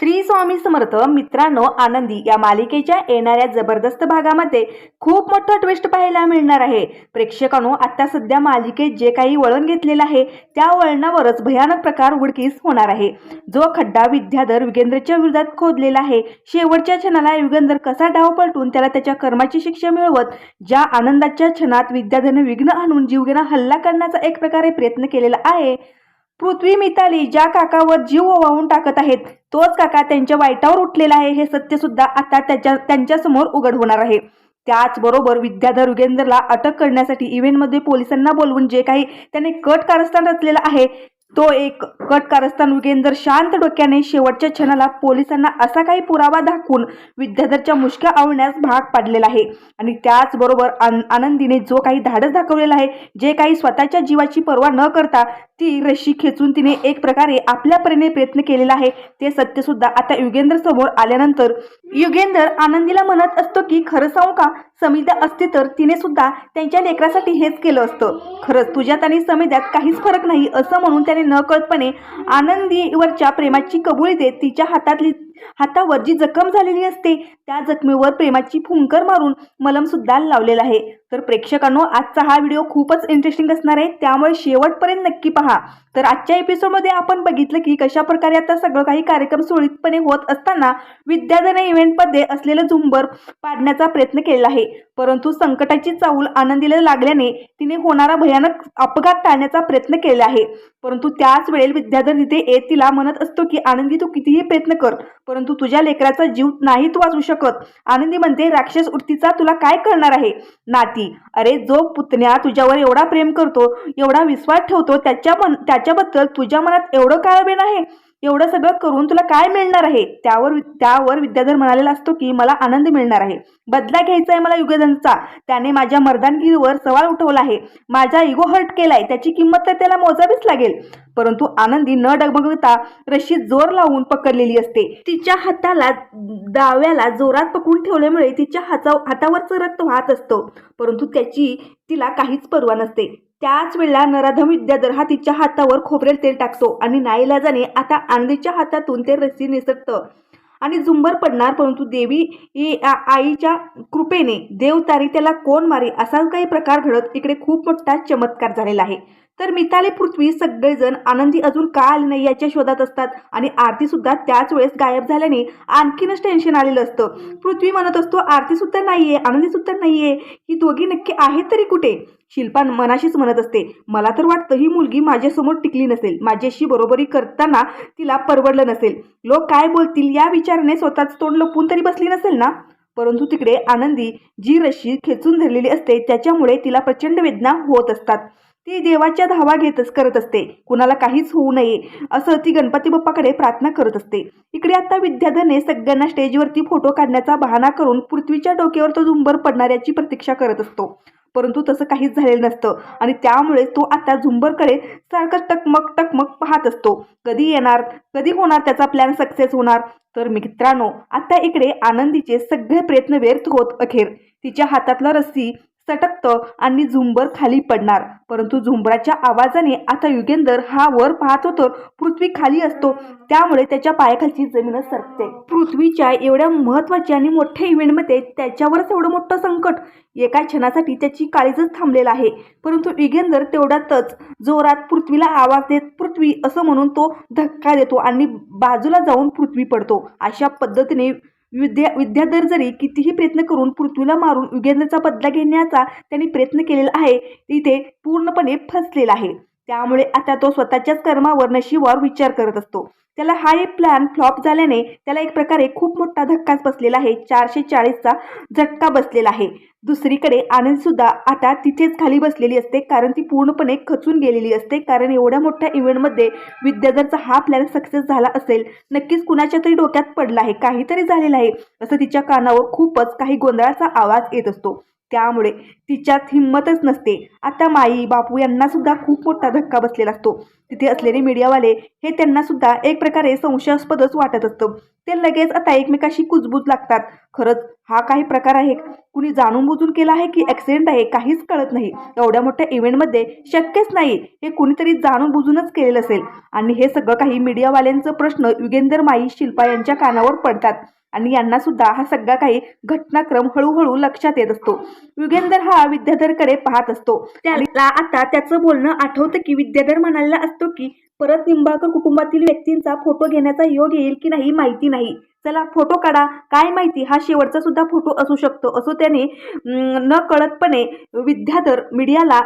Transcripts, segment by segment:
श्री स्वामी समर्थ. मित्रांनो, आनंदी या मालिकेच्या येणाऱ्या जबरदस्त भागामध्ये खूप मोठा ट्विस्ट पाहायला मिळणार आहे. प्रेक्षकांनो, आता सध्या मालिकेत जे काही वळण घेतलेलं आहे त्या वळणावरच भयानक प्रकार उघडकीस होणार आहे. जो खड्डा विद्याधर युगेंद्रच्या विरोधात खोदलेला आहे, शेवटच्या क्षणाला युगेंद्र कसा डाव पलटून त्याला त्याच्या कर्माची शिक्षा मिळवत ज्या आनंदाच्या क्षणात विद्याधरने विघ्न आणून जीवघेणा हल्ला करण्याचा एक प्रकारे प्रयत्न केलेला आहे. पृथ्वी मिताली ज्या काकावर जीव ओवाळून टाकत आहेत, तोच काका त्यांच्या वाईटावर उठलेला आहे हे सत्य सुद्धा आता त्यांच्या समोर उघड होणार आहे. त्याचबरोबर विद्याधर युगेंद्रला अटक करण्यासाठी इव्हेंटमध्ये पोलिसांना बोलवून जे काही त्याने कट कारस्थान रचलेला आहे, तो एक कट कारस्थान युगेंद्र शांत डोक्याने शेवटच्या क्षणाला पोलिसांना असा काही पुरावा दाखवून विद्याधरच्या मुश्क्या आवळण्यास भाग पाडलेला आहे. आणि त्याचबरोबर आनंदीने जो काही धाडस दाखवलेला आहे, जे काही स्वतःच्या जीवाची पर्वा न करता ती रशी खेचून तिने एक प्रकारे आपल्या परीने प्रयत्न केलेला आहे, ते सत्य सुद्धा आता युगेंद्र समोर आल्यानंतर युगेंद्र आनंदीला म्हणत असतो की खरं सांगू का, समिधा असती तर तिने सुद्धा त्यांच्या लेकरासाठी हेच केलं असतं. खरंच तुझ्यात आणि समिध्यात काहीच फरक नाही असं म्हणून त्याने नकळतपणे आनंदीवरच्या प्रेमाची कबुली देत तिच्या हातावर जी जखम झालेली असते त्या जखमेवर प्रेमाची फुंकर मारून मलम सुद्धा लावलेला आहे. तर प्रेक्षकांनो, आजचा हा व्हिडिओ खूपच इंटरेस्टिंग असणार आहे, त्यामुळे शेवटपर्यंत नक्की पहा. तर आजच्या एपिसोडमध्ये आपण बघितलं की कशा प्रकारे आता सगळं काही कार्यक्रम सुरळीतपणे होत असताना विद्याधरने इव्हेंटमध्ये असलेलं झुंबर पाडण्याचा प्रयत्न केला आहे. परंतु संकटाची चाहूल आनंदीला लागल्याने तिने होणारा भयानक अपघात टाळण्याचा प्रयत्न केला आहे. परंतु त्याच वेळेला विद्याधर तिथे येत तिला म्हणत असतो की आनंदी, तू कितीही प्रयत्न कर, परंतु तुझ्या लेकराचा जीव नाही तू वाचू शकत. आनंदी म्हणते, राक्षस वृत्तीचा तुला काय करणार आहे नाती? अरे, जो पुतण्या तुझ्यावर एवढा प्रेम करतो, एवढा विश्वास ठेवतो, त्याच्याबद्दल तुझ्या मनात एवढं काय बेन आहे? एवढं सगळं करून तुला काय मिळणार आहे? त्यावर विद्याधर म्हणालेला असतो की मला आनंद मिळणार आहे, बदला घ्यायचा आहे मला युगेंद्रचा. त्याने माझ्या मर्दानगिरीवर सवाल उठवला आहे, माझा इगो हर्ट केलाय, त्याची किंमत तर त्याला मोजावीच लागेल. परंतु आनंदी न डगमगता रशी जोर लावून पकडलेली असते. तिच्या हाताला डाव्याला जोरात पकडून ठेवल्यामुळे तिच्या हातावरचं रक्त वाहत असतं, परंतु तिला काहीच पर्वा नसते. त्याच वेळेला नराधम विद्याधर हा तिच्या हातावर खोबरेल तेल टाकतो आणि नाईलाजाने आता आनंदीच्या हातातून ते रस्सी निसटतं आणि झुंबर पडणार. परंतु देवी आईच्या कृपेने देवतारी त्याला कोण मारे असा काही प्रकार घडत इकडे खूप मोठा चमत्कार झालेला आहे. तर मिताली, पृथ्वी सगळेजण आनंदी अजून का आली नाही याच्या शोधात असतात आणि आरती सुद्धा त्याच वेळेस गायब झाल्याने आणखीनच टेन्शन आलेलं असतं. पृथ्वी म्हणत असतो, आरती सुद्धा नाहीये, आनंदी सुद्धा नाहीये, ही दोघी नक्की आहेत तरी कुठे? शिल्पा मनाशीच म्हणत असते, मला तर वाटतं ही मुलगी माझ्यासमोर टिकली नसेल, माझ्याशी बरोबरी करताना तिला परवडलं नसेल, लोक काय बोलतील या विचाराने स्वतःच तोंड लपवून तरी बसली नसेल ना. परंतु तिकडे आनंदी जी रशी खेचून धरलेली असते त्याच्यामुळे तिला प्रचंड वेदना होत असतात. ती देवाच्या धावा करत असते, कुणाला काहीच होऊ नये असं ती गणपती बाप्पाकडे प्रार्थना करत असते. इकडे आता विद्याधरने सगळ्यांना स्टेजवरती फोटो काढण्याचा बहाणा करून पृथ्वीच्या डोक्यावर तो झुंबर पडणाऱ्याची प्रतीक्षा करत असतो. परंतु तसं काहीच झालेलं नसतं आणि त्यामुळे तो आता झुंबरकडे सारखं टकमक पाहत असतो. कधी येणार, कधी होणार त्याचा प्लॅन सक्सेस होणार? तर मित्रांनो, आता इकडे आनंदीचे सगळे प्रयत्न व्यर्थ होत अखेर तिच्या हातातला रस्सी सटकतं आणि झुंबर खाली पडणार. परंतु झुंबराच्या आवाजाने आता युगेंद्र हा वर पाहतो तर पृथ्वी खाली असतो, त्यामुळे त्याच्या पायाखालची जमीनच सरकते. पृथ्वीच्या एवढ्या महत्वाच्या आणि मोठ्या इव्हेंटमध्ये त्याच्यावरच एवढं मोठं संकट एका क्षणासाठी त्याची काळीजच थांबलेला आहे. परंतु युगेंद्र तेवढ्यातच जोरात पृथ्वीला आवाज देत पृथ्वी असं म्हणून तो धक्का देतो आणि बाजूला जाऊन पृथ्वी पडतो. अशा पद्धतीने विद्याधर जरी कितीही प्रयत्न करून पृथ्वीला मारून युगेंद्रचा बदला घेण्याचा त्यांनी प्रयत्न केलेला आहे, तिथे पूर्णपणे फसलेला आहे. त्यामुळे आता तो स्वतःच्याच कर्मावर, नशिबावर विचार करत असतो. त्याला हा एक प्लॅन फ्लॉप झाल्याने त्याला एक प्रकारे खूप मोठा धक्काच बसलेला आहे, 440चा झटका बसलेला आहे. दुसरीकडे आनंद सुद्धा आता तिथेच खाली बसलेली असते, कारण ती पूर्णपणे खचून गेलेली असते. कारण एवढ्या मोठ्या इव्हेंटमध्ये विद्याधरचा हा प्लॅन सक्सेस झाला असेल, नक्कीच कुणाच्या तरी डोक्यात पडला आहे, काहीतरी झालेलं आहे असं तिच्या कानावर खूपच काही गोंधळाचा आवाज येत असतो. त्यामुळे तिच्यात हिंमतच नसते. आता माई बापू यांना सुद्धा खूप मोठा धक्का बसलेला असतो. तिथे असलेले मीडियावाले हे त्यांना सुद्धा एक प्रकारे संशयास्पदच वाटत असतं. ते लगेच आता एकमेकाशी कुजबूज लागतात. खरंच हा काही प्रकार आहे, कुणी जाणून बुजून केला आहे की ॲक्सिडेंट आहे, काहीच कळत नाही. एवढ्या मोठ्या इव्हेंटमध्ये शक्यच नाही, हे कुणीतरी जाणून बुजूनच केलेलं असेल. आणि हे सगळं काही मीडियावाल्यांचं प्रश्न युगेंधर, माई, शिल्पा यांच्या कानावर पडतात आणि यांना सुद्धा हा सगळा काही घटनाक्रम हळूहळू लक्षात येत असतो. युगेंधर हा विद्याधरकडे पाहत असतो. त्याला आता त्याचं बोलणं आठवतं की विद्याधर म्हणालेला असतो की परत निंबाळकर कुटुंबातील व्यक्तींचा फोटो घेण्याचा योग येईल की नाही माहिती नाही, चला फोटो काढा, काय माहिती हा शेवटचा सुद्धा फोटो असू शकतो, असं त्याने न कळतपणे विद्याधर मीडियाला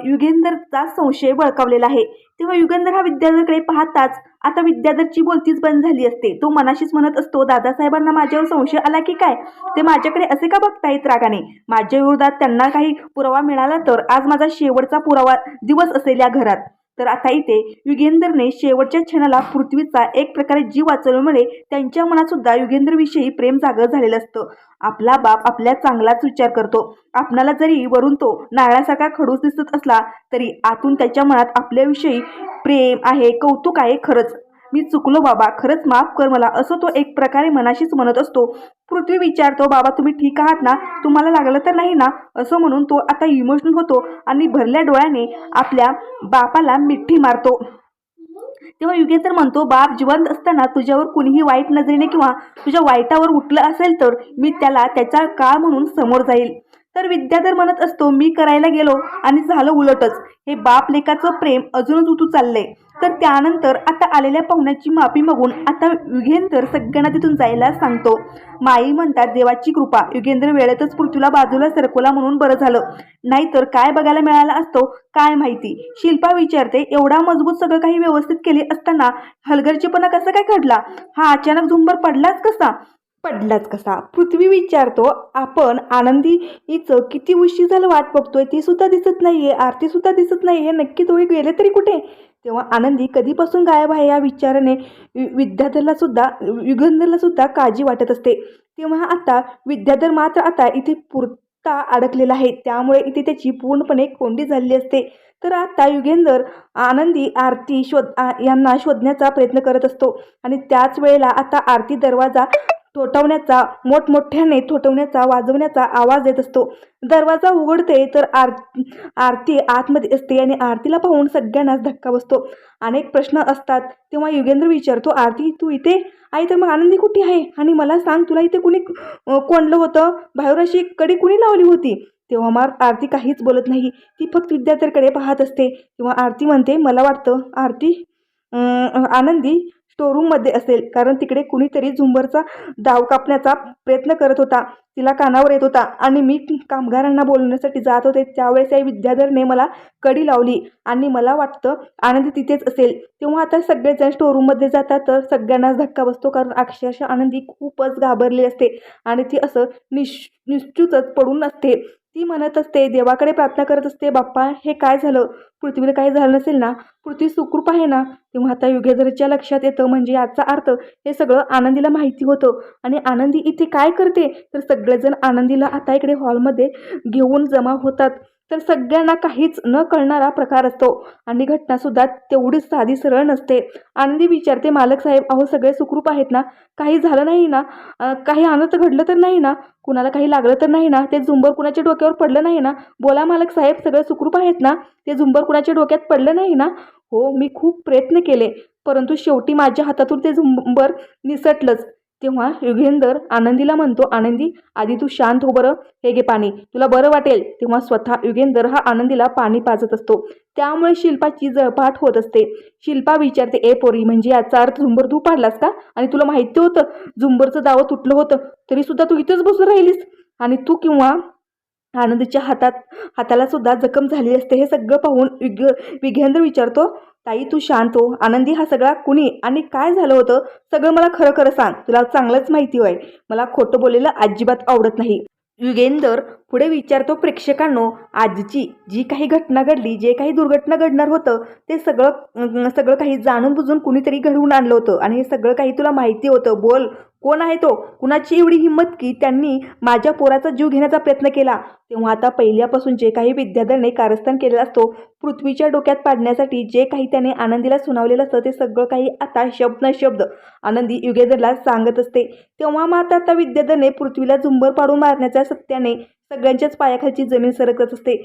युगेंधरचा संशय बळकावलेला आहे. तेव्हा युगेंधर हा विद्याधरकडे पाहताच आता विद्याधरची बोलतीच बंद झाली असते. तो मनाशीच म्हणत असतो, दादासाहेबांना माझ्यावर संशय आला की काय, ते माझ्याकडे असे का बघतायत रागाने, माझ्या विरोधात त्यांना काही पुरावा मिळाला तर आज माझा शेवटचा पुरावा दिवस असेल या घरात. तर आता इथे युगेंधरने शेवटच्या क्षणाला पृथ्वीचा एक प्रकारे जीव वाचवल्यामुळे त्यांच्या मनात सुद्धा युगेंधरविषयी प्रेम जागृत झालेलं असतं. आपला बाप आपल्या चांगलाच विचार करतो. आपणाला जरी वरून तो नारळासारखा खडूस दिसत असला तरी आतून त्याच्या मनात आपल्याविषयी प्रेम आहे, कौतुक आहे. खरंच मी चुकलो बाबा, खरंच माफ कर मला, असं तो एक प्रकारे मनाशीच म्हणत असतो. पृथ्वी विचारतो, बाबा तुम्ही ठीक आहात ना, तुम्हाला लागलं तर नाही ना, असं म्हणून तो आता इमोशनल होतो आणि भरल्या डोळ्याने आपल्या बापाला मिठी मारतो. तेव्हा युगेंधर म्हणतो, बाप जिवंत असताना तुझ्यावर कुणीही वाईट नजरेने किंवा तुझ्या वाईटावर उठलं असेल तर मी त्याला त्याचा काळ म्हणून समोर जाईल. तर विद्याधर म्हणत असतो, मी करायला गेलो आणि झालं उलटच. हे बाप लेकाचं प्रेम अजूनच उतू चाललंय. तर त्यानंतर आता आलेल्या पाहुण्याची माफी मागून आता युगेंधर सगळ्यांना तिथून जायला सांगतो. माई म्हणतात, देवाची कृपा, युगेंधर वेळेतच पृथ्वीला बाजूला सरकवला म्हणून बरं झालं, नाहीतर काय बघायला मिळाला असतो काय माहिती. शिल्पा विचारते, एवढा मजबूत सगळं काही व्यवस्थित केले असताना हलगर्जीपणा कसा काय घडला, हा अचानक झुंबर पडलाच कसा. पृथ्वी विचारतो, आपण आनंदी हिचं किती उशीर झालं वाट बघतोय, ती सुद्धा दिसत नाहीये, आरती सुद्धा दिसत नाहीये, नक्की दोघे गेले तरी कुठे. तेव्हा आनंदी कधीपासून गायब आहे या विचाराने युगेंधरला सुद्धा काळजी वाटत असते. तेव्हा आता विद्याधर मात्र आता इथे पुरता अडकलेला आहे, त्यामुळे इथे त्याची पूर्णपणे कोंडी झालेली असते. तर आता युगेंधर आनंदी आरती यांना शोधण्याचा प्रयत्न करत असतो आणि त्याच वेळेला आता आरती दरवाजा मोठमोठ्याने वाजवण्याचा आवाज येत असतो. दरवाजा उघडते तर आरती आतमध्ये असते आणि आरतीला पाहून सगळ्यांनाच धक्का बसतो. अनेक प्रश्न असतात. तेव्हा युगेंधर विचारतो, आरती तू इथे आई, तर मग आनंदी कुठे आहे, आणि मला सांग, तुला इथे कुणी कोंडलं होतं, बाहेर अशी कडी कुणी लावली होती. तेव्हा आरती काहीच बोलत नाही, ती फक्त विद्याधरकडे पाहत असते. तेव्हा आरती म्हणते, मला वाटतं आनंदी स्टोरूममध्ये असेल, कारण तिकडे कुणीतरी झुंबरचा दाव कापण्याचा प्रयत्न करत होता, तिला कानावर येत होता आणि मी कामगारांना बोलण्यासाठी जात होते त्यावेळेस या विद्याधरने मला कडी लावली आणि मला वाटतं आनंदी तिथेच असेल. तेव्हा आता सगळेजण स्टोरूममध्ये जातात तर सगळ्यांनाच धक्का बसतो, कारण अक्षरशः आनंदी खूपच घाबरली असते आणि ती असं निश्चूतच पडून असते. ती म्हणत असते, देवाकडे प्रार्थना करत असते, बाप्पा हे काय झालं, पृथ्वीला काही झालं नसेल ना, पृथ्वी सुखरूप आहे ना. तेव्हा आता युगेंधरच्या लक्षात येतं, म्हणजे याचा अर्थ हे सगळं आनंदीला माहिती होतं आणि आनंदी इथे काय करते. तर सगळेजण आनंदीला आता इकडे हॉलमध्ये घेऊन जमा होतात. तर सगळ्यांना काहीच न कळणारा प्रकार असतो आणि घटनासुद्धा तेवढीच साधी सरळ नसते. आनंदी विचारते, मालक साहेब, अहो सगळे सुखरूप आहेत ना, काही झालं नाही ना, काही अनर्थ घडलं तर नाही ना, कुणाला काही लागलं तर नाही ना, ते झुंबर कुणाच्या डोक्यावर पडलं नाही ना, बोला मालक साहेब, सगळे सुखरूप आहेत ना, ते झुंबर कुणाच्या डोक्यात पडलं नाही ना. हो, मी खूप प्रयत्न केले, परंतु शेवटी माझ्या हातातून ते झुंबर निसटलंच. तेव्हा युगेंधर आनंदीला म्हणतो, आनंदी आधी तू शांत हो बरं, हे घे पाणी, तुला बरं वाटेल. तेव्हा स्वतः युगेंधर हा आनंदीला पाणी पाजत असतो. त्यामुळे शिल्पाची जळपाट होत असते. शिल्पा विचारते, ए पोरी, म्हणजे याचा अर्थ झुंबर तू पाडलास का, आणि तुला माहिती होतं झुंबरचं दावं तुटलं होतं, तरी सुद्धा तू इथंच बसून राहिलीस, आणि तू किंवा आनंदीच्या हाताला सुद्धा जखम झाली असते. हे सगळं पाहून युगेंधर विचारतो, ताई तू शांत हो, आनंदी हा सगळा कुणी आणि काय झालं होतं सगळं मला खरं खरं सांग, तुला चांगलंच माहिती होय, मला खोटं बोलायला अजिबात आवडत नाही. युगेंधर पुढे विचारतो, प्रेक्षकांनो, आजची जी काही घटना घडली, जे काही दुर्घटना घडणार होतं ते सगळं काही जाणून बुजून कुणीतरी घडवून आणलं होतं आणि हे सगळं काही तुला माहिती होतं, बोल कोण आहे तो? कुणाची एवढी हिंमत की त्यांनी माझ्या पोराचा जीव घेण्याचा प्रयत्न केला? तेव्हा आता पहिल्यापासून जे काही विद्याधरने कारस्थान केलेलं असतो पृथ्वीच्या डोक्यात पाडण्यासाठी जे काही त्याने आनंदीला सुनावलेलं असतं ते सगळं काही आता शब्द न शब्द आनंदी युगेंधरला सांगत असते. तेव्हा मात्र आता विद्याधरने पृथ्वीला झुंबर पाडून मारण्याच्या सत्याने सगळ्यांच्याच पायाखालची जमीन सरकत असते.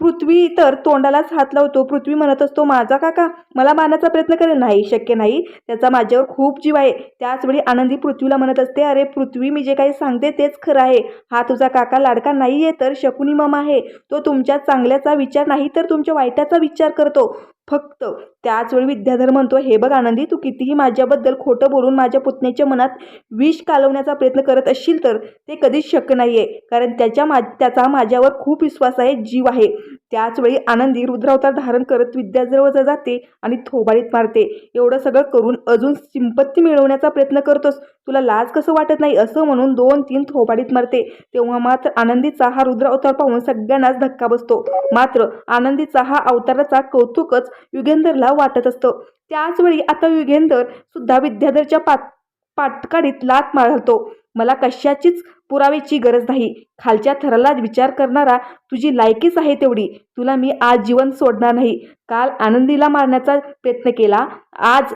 पृथ्वी तर तोंडालाच हात लावतो. पृथ्वी म्हणत असतो, माझा काका मला मारण्याचा प्रयत्न करेल. नाही, शक्य नाही, त्याचा माझ्यावर खूप जीव आहे. त्याचवेळी आनंदी पृथ्वीला म्हणत असते, अरे पृथ्वी, मी जे काही सांगते तेच खरं आहे. हा तुझा काका लाडका नाही आहे, तर शकुनी मामा आहे. तो तुमच्या चांगल्याचा विचार नाही तर तुमच्या वाईटाचा विचार करतो फक्त. त्याचवेळी विद्याधर म्हणतो, हे बघ आनंदी, तू कितीही माझ्याबद्दल खोटं बोलून माझ्या पुतण्याच्या मनात विष कालवण्याचा प्रयत्न करत असशील तर ते कधीच शक्य नाही आहे, कारण त्याचा माझ्यावर खूप विश्वास आहे, जीव आहे. त्याचवेळी आनंदी रुद्रावतार धारण करत विद्याधरजवळ जाते आणि थोबाडीत मारते. एवढं सगळं करून अजून संपत्ती मिळवण्याचा प्रयत्न करतोस, तुला लाज कसं वाटत नाही, असं म्हणून 2-3 थोबाडीत मारते. तेव्हा मात्र आनंदीचा हा रुद्र अवतार पाहून सगळ्यांनाच धक्का बसतो. मात्र आनंदीचा हा अवताराचा कौतुकच युगेंधरला वाटत असतं. त्याचवेळी आता युगेंधर सुद्धा विद्याधरच्या पाटकाडीत लात मारतो. मला कशाचीच पुराव्याची गरज नाही. खालच्या थराला विचार करणारा तुझी लायकीच आहे तेवढी. तुला मी आज जीवन सोडणार नाही. काल आनंदीला मारण्याचा प्रयत्न केला, आज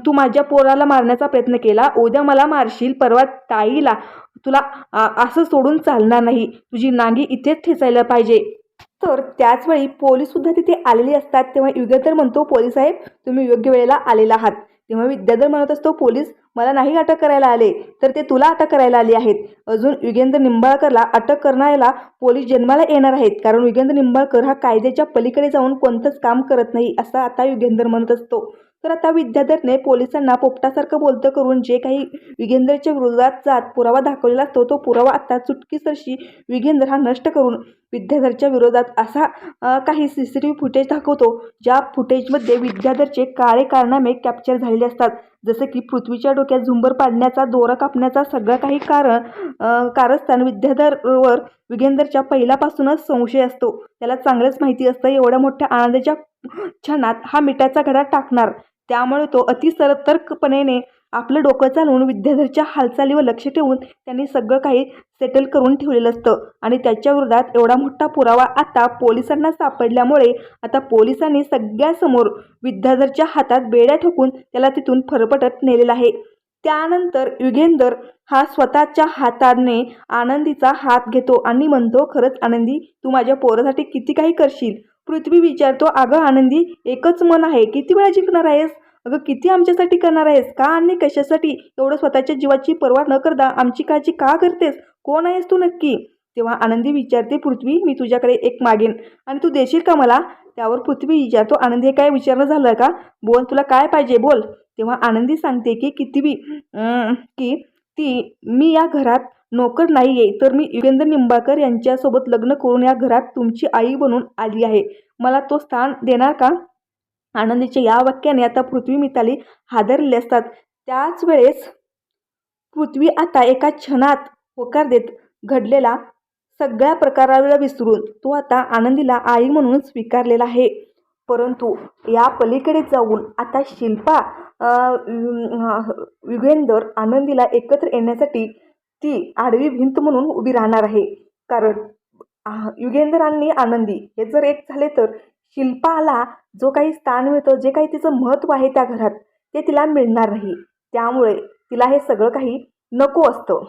तू माझ्या पोराला मारण्याचा प्रयत्न केला, उद्या मला मारशील, परवा ताईला. तुला असं सोडून चालणार नाही. तुझी नांगी इथेच ठेचायला पाहिजे. तर त्याचवेळी पोलीससुद्धा तिथे आलेले असतात. तेव्हा युगेंधर म्हणतो, पोलीस साहेब, तुम्ही योग्य वेळेला आलेला आहात. तेव्हा विद्याधर म्हणत असतो, पोलीस मला नाही अटक करायला आले, तर ते तुला अटक करायला आले आहेत. अजून युगेंद्र निंबाळकरला अटक करण्याला पोलीस जन्माला येणार आहेत, कारण युगेंद्र निंबाळकर हा कायद्याच्या पलीकडे जाऊन कोणतंच काम करत नाही, असं आता युगेंधर म्हणत असतो. तर आता विद्याधरने पोलिसांना पोपटासारखं बोलतं करून जे काही युगेंधरच्या विरोधात जात पुरावा दाखवलेला असतो तो पुरावा आता चुटकीसरशी युगेंधर हा नष्ट करून विद्याधरच्या विरोधात असा काही CCTV फुटेज दाखवतो, ज्या फुटेजमध्ये विद्याधरचे काळे कारनामे कॅप्चर झालेले असतात. जसं की पृथ्वीच्या डोक्यात झुंबर पाडण्याचा, दोरा कापण्याचा सगळं काही कारस्थान विद्याधरवर युगेंधरच्या पहिल्यापासूनच संशय असतो. त्याला चांगलंच माहिती असतं एवढ्या मोठ्या आनंदाच्या क्षणात हा मिठाचा घडा टाकणार. त्यामुळे तो अतिसतर्कपणे आपलं डोकं चालवून विद्याधरच्या हालचालीवर लक्ष ठेवून त्यांनी सगळं काही सेटल करून ठेवलेलं असतं. आणि त्याच्या विरोधात एवढा मोठा पुरावा आता पोलिसांना सापडल्यामुळे आता पोलिसांनी सगळ्यासमोर विद्याधरच्या हातात बेड्या ठोकून त्याला तिथून फरफटत नेलेला आहे. त्यानंतर युगेंधर हा स्वतःच्या हाताने आनंदीचा हात घेतो आणि म्हणतो, खरंच आनंदी, तू माझ्या पोरासाठी किती काही करशील. पृथ्वी विचारतो, अगं आनंदी, एकच मन आहे, किती वेळा जिंकणार आहेस? अगं किती आमच्यासाठी करणार आहेस? का आणि कशासाठी? एवढं स्वतःच्या जीवाची पर्वा न करता आमची काळजी का करतेस? कोण आहेस तू नक्की? तेव्हा आनंदी विचारते, पृथ्वी, मी तुझ्याकडे एक मागेन आणि तू देशील का मला? त्यावर पृथ्वी विचारतो, आनंदी, हे काय विचारणं झालं का? बोल, तुला काय पाहिजे, बोल. तेव्हा आनंदी सांगते की मी या घरात नोकर नाही आहे, तर मी युगेंद्र निंबाळकर यांच्यासोबत लग्न करून या घरात तुमची आई बनून आली आहे. मला तो स्थान देणार का? आनंदीच्या या वाक्याने आता पृथ्वी मिताली हादरलेले असतात. त्याच वेळेस पृथ्वी आता एका क्षणात होकार देत घडलेला सगळ्या प्रकाराला विसरून तो आता आनंदीला आई म्हणून स्वीकारलेला आहे. परंतु या पलीकडे जाऊन आता शिल्पा युगेंधर आनंदीला एकत्र येण्यासाठी ती आडवी भिंत म्हणून उभी राहणार आहे. कारण युगेंधर आणि आनंदी हे जर एक झाले तर शिल्पाला जो काही स्थान मिळतं, जे काही तिचं महत्त्व आहे त्या घरात, ते तिला मिळणार नाही. त्यामुळे तिला हे सगळं काही नको असतं.